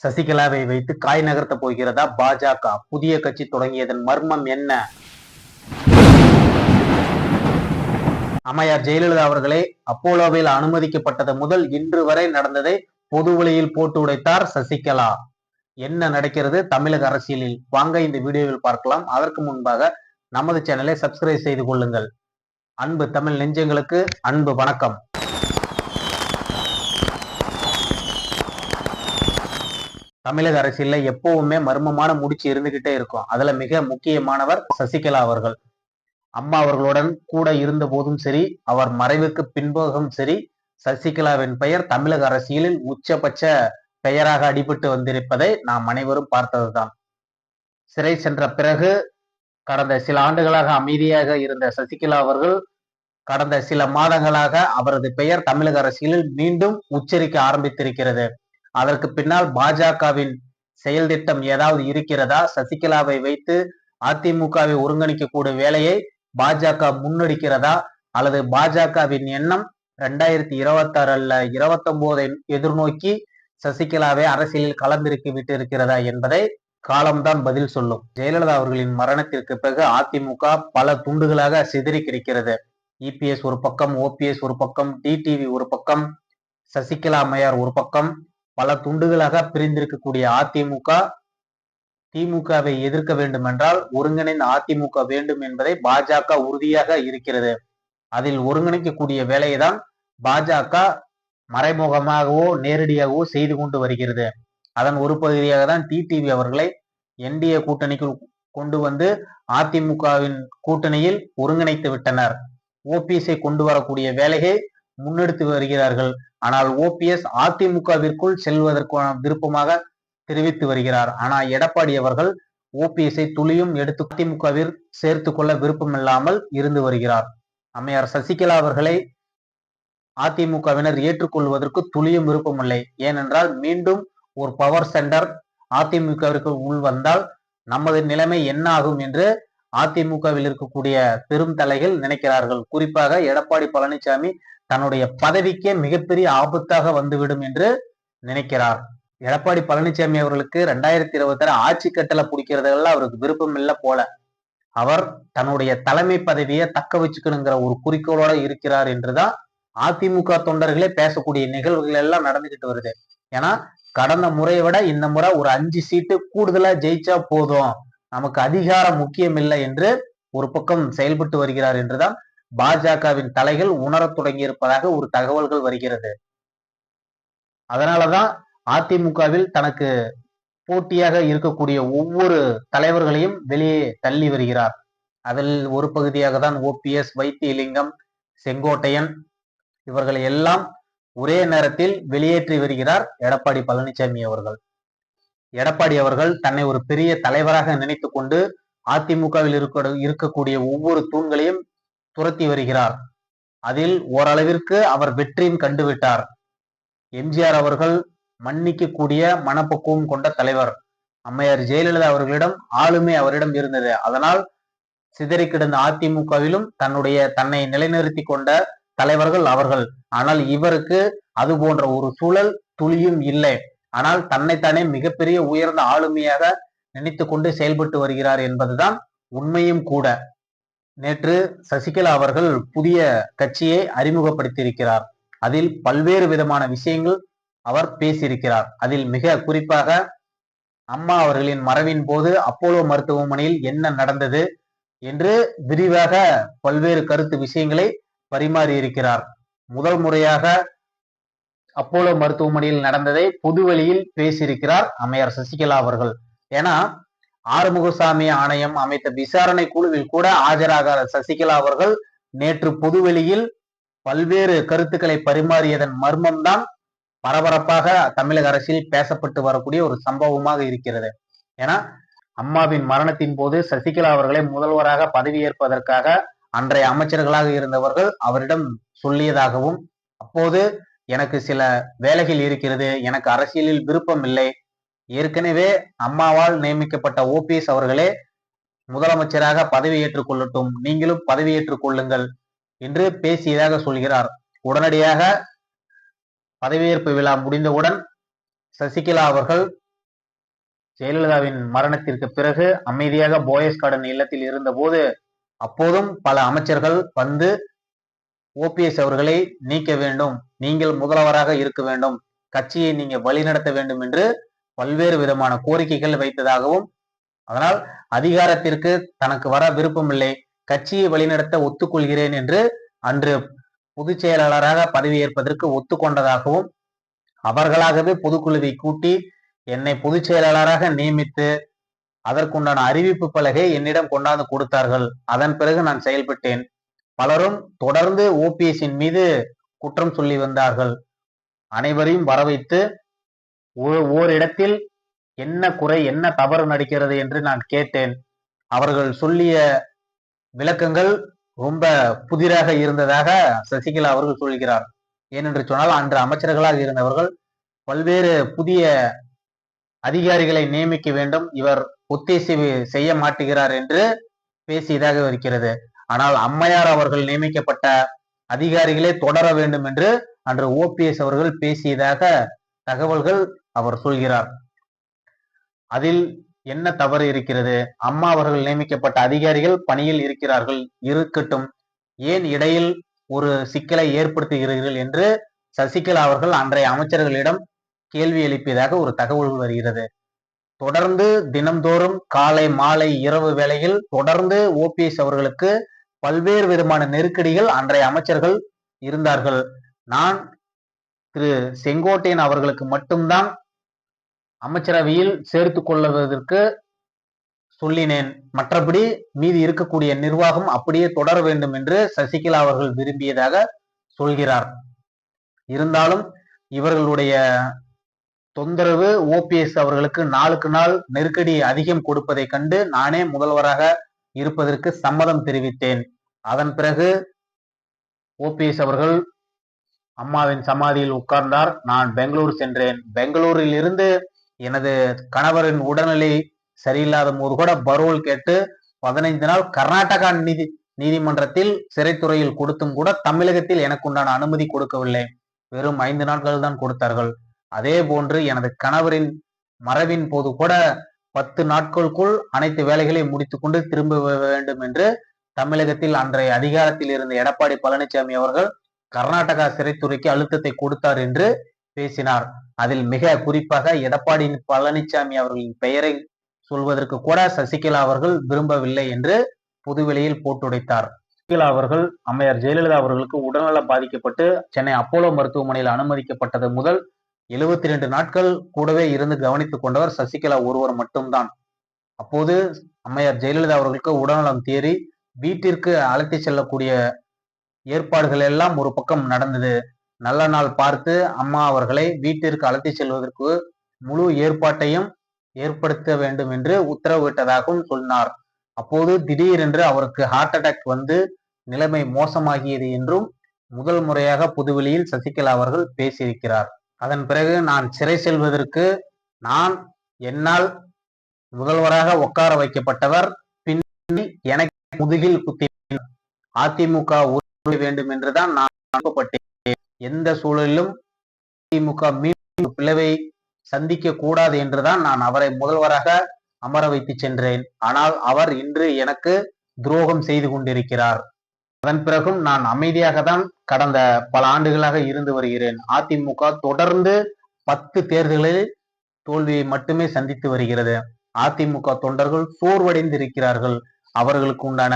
சசிகலாவை வைத்து காய் நகர்த்த போகிறதா பாஜக? புதிய கட்சி தொடங்கியதன் மர்மம் என்ன? அம்மையார் ஜெயலலிதா அவர்களே அப்போலோவில் அனுமதிக்கப்பட்டது முதல் இன்று வரை நடந்ததை பொது வழியில் போட்டு உடைத்தார் சசிகலா. என்ன நடக்கிறது தமிழக அரசியலில்? வாங்க இந்த வீடியோவில் பார்க்கலாம். அதற்கு முன்பாக நமது சேனலை சப்ஸ்கிரைப் செய்து கொள்ளுங்கள். அன்பு தமிழ் நெஞ்சங்களுக்கு அன்பு வணக்கம். தமிழக அரசியல்ல எப்பவுமே மர்மமான முடிச்சு இருந்துகிட்டே இருக்கும். அதுல மிக முக்கியமானவர் சசிகலா அவர்கள். அம்மா அவர்களுடன் கூட இருந்த போதும் சரி, அவர் மறைவுக்கு பின்பும் சரி, சசிகலாவின் பெயர் தமிழக அரசியலில் உச்சபட்ச பெயராக அடிபட்டு வந்திருப்பதை நாம் அனைவரும் பார்த்ததுதான். சிறை சென்ற பிறகு கடந்த சில ஆண்டுகளாக அமைதியாக இருந்த சசிகலா அவர்கள் கடந்த சில மாதங்களாக அவரது பெயர் தமிழக அரசியலில் மீண்டும் உச்சரிக்க ஆரம்பித்திருக்கிறது. அதற்கு பின்னால் பாஜகவின் செயல் திட்டம் ஏதாவது இருக்கிறதா? சசிகலாவை வைத்து அதிமுகவை ஒருங்கிணைக்கக்கூடிய வேலையை பாஜக முன்னெடுக்கிறதா? அல்லது பாஜகவின் எண்ணம் 2026 அல்ல 2029 எதிர்நோக்கி சசிகலாவை அரசியலில் களமிறக்கி விட்டு இருக்கிறதா என்பதை காலம்தான் பதில் சொல்லும். ஜெயலலிதா அவர்களின் மரணத்திற்கு பிறகு அதிமுக பல துண்டுகளாக சிதறி கிடைக்கிறது. இபிஎஸ் ஒரு பக்கம், ஓபிஎஸ் ஒரு பக்கம், டிடிவி ஒரு பக்கம், சசிகலா அம்மையார் ஒரு பக்கம், பல துண்டுகளாக பிரிந்திருக்கக்கூடிய அதிமுக திமுகவை எதிர்க்க வேண்டும் என்றால் ஒருங்கிணைந்த அதிமுக வேண்டும் என்பதை பாஜக உறுதியாக இருக்கிறது. அதில் ஒருங்கிணைக்கக்கூடிய வேலையை தான் பாஜக மறைமுகமாகவோ நேரடியாகவோ செய்து கொண்டு வருகிறது. அதன் ஒரு பகுதியாக தான் டிடிவி அவர்களை என்டிஏ கூட்டணிக்குள் கொண்டு வந்து அதிமுகவின் கூட்டணியில் ஒருங்கிணைத்து விட்டனர். ஓபிஎஸ்ஐ கொண்டு வரக்கூடிய வேலையை முன்னெடுத்து வருகிறார்கள். ஆனால் ஓபிஎஸ் அதிமுகவிற்குள் செல்வதற்கான விருப்பமாக தெரிவித்து வருகிறார். ஆனால் எடப்பாடி அவர்கள் ஓபிஎஸ்ஐ துளியும் எடுத்து அதிமுகவில் சேர்த்து கொள்ள விருப்பமில்லாமல் இருந்து வருகிறார். அம்மையார் சசிகலா அவர்களை அதிமுகவினர் ஏற்றுக்கொள்வதற்கு துளியும் விருப்பமில்லை. ஏனென்றால் மீண்டும் ஒரு பவர் சென்டர் அதிமுகவிற்கு உள் வந்தால் நமது நிலைமை என்ன ஆகும் என்று அதிமுகவில் இருக்கக்கூடிய பெரும் தலைகள் நினைக்கிறார்கள். குறிப்பாக எடப்பாடி பழனிசாமி தன்னுடைய பதவிக்கே மிகப்பெரிய ஆபத்தாக வந்துவிடும் என்று நினைக்கிறார். எடப்பாடி பழனிசாமி அவர்களுக்கு 2026 ஆட்சி கட்டளை பிடிக்கிறதெல்லாம் அவருக்கு விருப்பம் இல்லை போல. அவர் தன்னுடைய தலைமை பதவியை தக்க வச்சுக்கணுங்கிற ஒரு குறிக்கோளோட இருக்கிறார் என்றுதான் அதிமுக தொண்டர்களே பேசக்கூடிய நிகழ்வுகள் எல்லாம் நடந்துகிட்டு வருது. ஏன்னா கடந்த முறையை விட இந்த முறை ஒரு 5 சீட்டு கூடுதலா ஜெயிச்சா போதும், நமக்கு அதிகாரம் முக்கியம் இல்லை என்று ஒரு பக்கம் செயல்பட்டு வருகிறார் என்றுதான் பாஜகவின் தலைகள் உணரத் தொடங்கி இருப்பதாக ஒரு தகவல்கள் வருகிறது. அதனாலதான் அதிமுகவில் தனக்கு போட்டியாக இருக்கக்கூடிய ஒவ்வொரு தலைவர்களையும் வெளியே தள்ளி வருகிறார். அதில் ஒரு பகுதியாக தான் ஓபிஎஸ், வைத்தியலிங்கம், செங்கோட்டையன் இவர்களை எல்லாம் ஒரே நேரத்தில் வெளியேற்றி வருகிறார் எடப்பாடி பழனிசாமி அவர்கள். எடப்பாடி அவர்கள் தன்னை ஒரு பெரிய தலைவராக நினைத்து கொண்டு அதிமுகவில் இருக்கக்கூடிய ஒவ்வொரு தூண்களையும் துரத்தி வருகிறார். அதில் ஓரளவிற்கு அவர் வெற்றியும் கண்டுவிட்டார். எம்ஜிஆர் அவர்கள் மன்னிக்க கூடிய மனப்பக்குவம் கொண்ட தலைவர். அம்மையார் ஜெயலலிதா அவர்களிடம் ஆளுமை அவரிடம் இருந்தது. அதனால் சிதறி கிடந்த அதிமுகவிலும் தன்னை நிலைநிறுத்தி கொண்ட தலைவர்கள் அவர்கள். ஆனால் இவருக்கு அது போன்ற ஒரு சூழல் துளியும் இல்லை. ஆனால் தன்னைத்தானே மிகப்பெரிய உயர்ந்த ஆளுமையாக நினைத்து கொண்டு செயல்பட்டு வருகிறார் என்பதுதான் உண்மையும் கூட. நேற்று சசிகலா அவர்கள் புதிய கட்சியை அறிமுகப்படுத்தியிருக்கிறார். அதில் பல்வேறு விதமான விஷயங்கள் அவர் பேசியிருக்கிறார். அதில் மிக குறிப்பாக அம்மா அவர்களின் மறைவின் போது அப்போலோ மருத்துவமனையில் என்ன நடந்தது என்று விரிவாக பல்வேறு கருத்து விஷயங்களை பரிமாறி இருக்கிறார். முதல் முறையாக அப்போலோ மருத்துவமனையில் நடந்ததை பொதுவெளியில் பேசியிருக்கிறார் அம்மையார் சசிகலா அவர்கள். ஏன்னா ஆறுமுகசாமி ஆணையம் அமைத்த விசாரணை குழுவில் கூட ஆஜராகாத சசிகலா அவர்கள் நேற்று பொதுவெளியில் பல்வேறு கருத்துக்களை பரிமாறியதன் மர்மம்தான் பரபரப்பாக தமிழக அரசியல் பேசப்பட்டு வரக்கூடிய ஒரு சம்பவமாக இருக்கிறது. ஏன்னா அம்மாவின் மரணத்தின் போது சசிகலா அவர்களை முதல்வராக பதவியேற்பதற்காக அன்றைய அமைச்சர்களாக இருந்தவர்கள் அவரிடம் சொல்லியதாகவும், அப்போது எனக்கு சில வேலைகள் இருக்கிறது, எனக்கு அரசியலில் விருப்பம் இல்லை, ஏற்கனவே அம்மாவால் நியமிக்கப்பட்ட ஓபிஎஸ் அவர்களே முதலமைச்சராக பதவியேற்றுக் கொள்ளட்டும், நீங்களும் பதவியேற்றுக் கொள்ளுங்கள் என்று பேசியதாக சொல்கிறார். உடனடியாக பதவியேற்பு விழா முடிந்தவுடன் சசிகலா அவர்கள் ஜெயலலிதாவின் மரணத்திற்கு பிறகு அமைதியாக போயஸ் கார்டன் இல்லத்தில் இருந்தபோது அப்போதும் பல அமைச்சர்கள் வந்து ஓபிஎஸ் அவர்களை நீக்க வேண்டும், நீங்கள் முதல்வராக இருக்க வேண்டும், கட்சியை நீங்க வழிநடத்த வேண்டும் என்று பல்வேறு விதமான கோரிக்கைகள் வைத்ததாகவும், அதனால் அதிகாரத்திற்கு தனக்கு வர விருப்பமில்லை, கட்சியை வழிநடத்த ஒத்துக்கொள்கிறேன் என்று அன்று பொதுச் செயலாளராக பதவியேற்பதற்கு ஒத்துக்கொண்டதாகவும், அவர்களாகவே பொதுக்குழுவை கூட்டி என்னை பொதுச் செயலாளராக நியமித்து அதற்குண்டான அறிவிப்பு பலகை என்னிடம் கொண்டாந்து கொடுத்தார்கள். அதன் பிறகு நான் செயல்பட்டேன். பலரும் தொடர்ந்து ஓபிஎஸ்ஸின் மீது குற்றம் சொல்லி வந்தார்கள். அனைவரையும் வர வைத்து ஓரிடத்தில் என்ன குறை, என்ன தவறு நடக்கிறது என்று நான் கேட்டேன். அவர்கள் சொல்லிய விளக்கங்கள் ரொம்ப புதிராக இருந்ததாக சசிகலா அவர்கள் சொல்கிறார். ஏனென்று சொன்னால் அன்று அமைச்சர்களாக இருந்தவர்கள் பல்வேறு புதிய அதிகாரிகளை நியமிக்க வேண்டும், இவர் ஒத்திசைவு செய்ய மாட்டுகிறார் என்று பேசியதாக இருக்கிறது. ஆனால் அம்மையார் அவர்கள் நியமிக்கப்பட்ட அதிகாரிகளே தொடர வேண்டும் என்று அன்று ஓபிஎஸ் அவர்கள் பேசியதாக தகவல்கள் அவர் சொல்கிறார். அதில் என்ன தவறு இருக்கிறது? அம்மா அவர்கள் நியமிக்கப்பட்ட அதிகாரிகள் பணியில் இருக்கிறார்கள், இருக்கட்டும், ஏன் இடையில் ஒரு சிக்கலை ஏற்படுத்துகிறீர்கள் என்று சசிகலா அவர்கள் அன்றைய அமைச்சர்களிடம் கேள்வி எழுப்பியதாக ஒரு தகவல் வருகிறது. தொடர்ந்து தினம்தோறும் காலை மாலை இரவு வேளையில் தொடர்ந்து ஓபிஎஸ் அவர்களுக்கு பல்வேறு விதமான நெருக்கடிகள் அன்றைய அமைச்சர்கள் இருந்தார்கள். நான் திரு செங்கோட்டையன் அவர்களுக்கு மட்டும்தான் அமைச்சரவையில் சேர்த்து கொள்வதற்கு சொல்லினேன், மற்றபடி மீதி இருக்கக்கூடிய நிர்வாகம் அப்படியே தொடர வேண்டும் என்று சசிகலா அவர்கள் விரும்பியதாக சொல்கிறார். இருந்தாலும் இவர்களுடைய தொந்தரவு ஓபிஎஸ் அவர்களுக்கு நாளுக்கு நாள் நெருக்கடி அதிகம் கொடுப்பதை கண்டு நானே முதல்வராக இருப்பதற்கு சம்மதம் தெரிவித்தேன். அதன் பிறகு ஓபிஎஸ் அவர்கள் அம்மாவின் சமாதியில் உட்கார்ந்தார். நான் பெங்களூர் சென்றேன். பெங்களூரில் இருந்து எனது கணவரின் உடல்நிலை சரியில்லாத போது கூட பரோல் கேட்டு 15 நாள் கர்நாடகா நீதிமன்றத்தில் சிறைத்துறையில் கொடுத்தும் கூட தமிழகத்தில் எனக்கு உண்டான அனுமதி கொடுக்கவில்லை. வெறும் 5 நாட்கள் தான் கொடுத்தார்கள். அதே போன்று எனது கணவரின் மறைவின் போது கூட 10 நாட்களுக்குள் அனைத்து வேலைகளை முடித்துக்கொண்டு திரும்ப வேண்டும் என்று தமிழகத்தில் அன்றைய அதிகாரத்தில் இருந்த எடப்பாடி பழனிசாமி அவர்கள் கர்நாடகா சிறைத்துறைக்கு அழுத்தத்தை கொடுத்தார் என்று பேசினார். அதில் மிக குறிப்பாக எடப்பாடி பழனிசாமி அவர்களின் பெயரை சொல்வதற்கு கூட சசிகலா அவர்கள் விரும்பவில்லை என்று பொதுவெளியில் போட்டுடைத்தார். சசிகலா அவர்கள் அம்மையார் ஜெயலலிதா அவர்களுக்கு உடல்நலம் பாதிக்கப்பட்டு சென்னை அப்போலோ மருத்துவமனையில் அனுமதிக்கப்பட்டது முதல் 72 நாட்கள் கூடவே இருந்து கவனித்துக் கொண்டவர் சசிகலா ஒருவர் மட்டும்தான். அப்போது அம்மையார் ஜெயலலிதா அவர்களுக்கு உடல்நலம் தேறி வீட்டிற்கு அழைத்து செல்லக்கூடிய ஏற்பாடுகள் எல்லாம் ஒரு பக்கம் நடந்தது. நல்ல நாள் பார்த்து அம்மா அவர்களை வீட்டிற்கு அழைத்து செல்வதற்கு முழு ஏற்பாட்டையும் ஏற்படுத்த வேண்டும் என்று உத்தரவிட்டதாகவும் சொன்னார். அப்போது திடீரென்று அவருக்கு ஹார்ட் அட்டாக் வந்து நிலைமை மோசமாகியது என்றும் முதல் முறையாக பொதுவெளியில் சசிகலா அவர்கள் பேசியிருக்கிறார். அதன் பிறகு நான் சிறை செல்வதற்கு என்னால் முதல்வராக உட்கார வைக்கப்பட்டவர் பின்னி எனக்கு முதுகில் குத்தி அதிமுக உருவாக வேண்டும் என்றுதான் நான் அனுப்பப்பட்டேன். எந்த சூழலிலும் அதிமுக மீண்டும் பிளவை சந்திக்க கூடாது என்றுதான் நான் அவரை முதல்வராக அமர வைத்து சென்றேன். ஆனால் அவர் இன்று எனக்கு துரோகம் செய்து கொண்டிருக்கிறார். அதன் பிறகும் நான் அமைதியாக தான் கடந்த பல ஆண்டுகளாக இருந்து வருகிறேன். அதிமுக தொடர்ந்து 10 தேர்தல்களில் தோல்வியை மட்டுமே சந்தித்து வருகிறது. அதிமுக தொண்டர்கள் சோர்வடைந்து இருக்கிறார்கள். அவர்களுக்கு உண்டான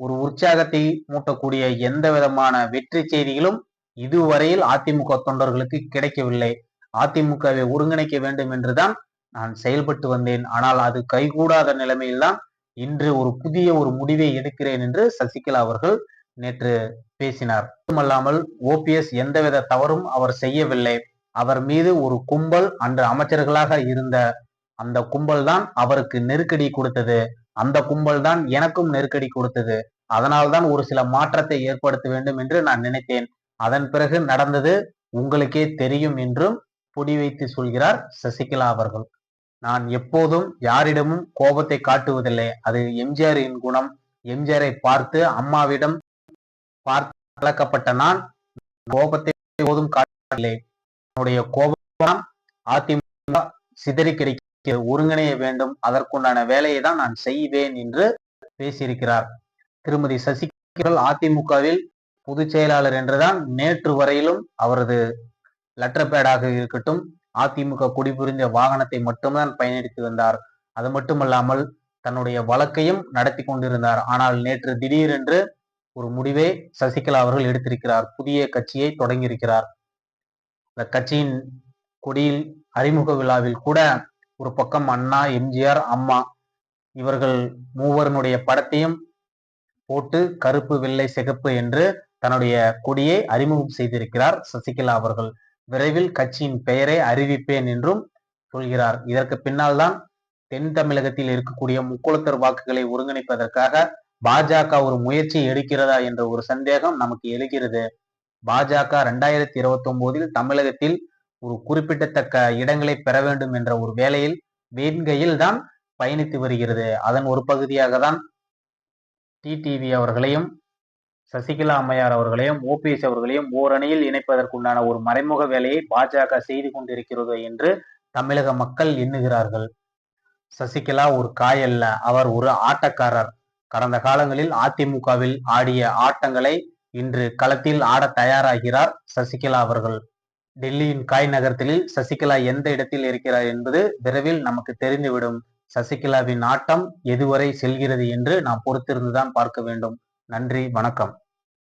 ஒரு உற்சாகத்தை மூட்டக்கூடிய எந்த விதமான வெற்றி செய்திகளும் இதுவரையில் அதிமுக தொண்டர்களுக்கு கிடைக்கவில்லை. அதிமுகவை ஒருங்கிணைக்க வேண்டும் என்றுதான் நான் செயல்பட்டு வந்தேன். ஆனால் அது கைகூடாத நிலைமையில்தான் இன்று ஒரு புதிய ஒரு முடிவை எடுக்கிறேன் என்று சசிகலா அவர்கள் நேற்று பேசினார். மட்டுமல்லாமல் ஓபிஎஸ் எந்தவித தவறும் அவர் செய்யவில்லை. அவர் மீது ஒரு கும்பல் அன்று அமைச்சர்களாக இருந்த அந்த கும்பல் தான் அவருக்கு நெருக்கடி கொடுத்தது. அந்த கும்பல் தான் எனக்கும் நெருக்கடி கொடுத்தது. அதனால்தான் ஒரு சில மாற்றத்தை ஏற்படுத்த வேண்டும் என்று நான் நினைத்தேன். அதன் பிறகு நடந்தது உங்களுக்கே தெரியும் என்றும் பொடி வைத்து சொல்கிறார் சசிகலா அவர்கள். நான் எப்போதும் யாரிடமும் கோபத்தை காட்டுவதில்லை. அது எம்ஜிஆரின் குணம். எம்ஜிஆரை பார்த்து அம்மாவிடம் பார்த்து வளர்க்கப்பட்ட நான் கோபத்தை எப்போதும் காட்டவில்லை. என்னுடைய கோபம் அதிமுக சிதறி கிடைக்கும் ஒருங்கிணைய வேண்டும், அதற்குண்டான வேலையை தான் நான் செய்வேன் என்று பேசியிருக்கிறார். திருமதி சசிகலா அதிமுகவில் பொதுச் செயலாளர் என்றுதான் நேற்று வரையிலும் அவரது லெட்டர் பேடாக இருக்கட்டும், அதிமுக குடிபுரிந்த வாகனத்தை மட்டும்தான் பயணித்து வந்தார். அது மட்டுமல்லாமல் தன்னுடைய வழக்கையும் நடத்தி கொண்டிருந்தார். ஆனால் நேற்று திடீரென்று ஒரு முடிவை சசிகலா அவர்கள் எடுத்திருக்கிறார். புதிய கட்சியை தொடங்கியிருக்கிறார். இந்த கட்சியின் கொடியில் அறிமுக விழாவில் கூட ஒரு பக்கம் அண்ணா, எம்ஜிஆர், அம்மா இவர்கள் மூவருடைய படத்தையும் போட்டு கருப்பு, வெள்ளை, சிகப்பு என்று தன்னுடைய கொடியை அறிமுகம் செய்திருக்கிறார் சசிகலா அவர்கள். விரைவில் கட்சியின் பெயரை அறிவிப்பேன் என்றும் சொல்கிறார். இதற்கு பின்னால் தான் தென் தமிழகத்தில் இருக்கக்கூடிய முக்குளத்தர் வாக்குகளை ஒருங்கிணைப்பதற்காக பாஜக ஒரு முயற்சி எடுக்கிறதா என்ற ஒரு சந்தேகம் நமக்கு எழுகிறது. பாஜக 2029 தமிழகத்தில் ஒரு குறிப்பிடத்தக்க இடங்களை பெற வேண்டும் என்ற ஒரு வேலையில் வேண்கையில் தான் பயணித்து வருகிறது. அதன் ஒரு பகுதியாக தான் டிடிவி அவர்களையும் சசிகலா அம்மையார் அவர்களையும் ஓபிஎஸ் அவர்களையும் ஓரணியில் இணைப்பதற்குண்டான ஒரு மறைமுக வேலையை பாஜக செய்து கொண்டிருக்கிறது என்று தமிழக மக்கள் எண்ணுகிறார்கள். சசிகலா ஒரு காய் அல்ல, அவர் ஒரு ஆட்டக்காரர். கடந்த காலங்களில் அதிமுகவில் ஆடிய ஆட்டங்களை இன்று களத்தில் ஆட தயாராகிறார் சசிகலா அவர்கள். டெல்லியின் காய் நகரத்தில் சசிகலா எந்த இடத்தில் இருக்கிறார் என்பது விரைவில் நமக்கு தெரிந்துவிடும். சசிகலாவின் ஆட்டம் எதுவரை செல்கிறது என்று நாம் பொறுத்திருந்துதான் பார்க்க வேண்டும். நன்றி, வணக்கம்.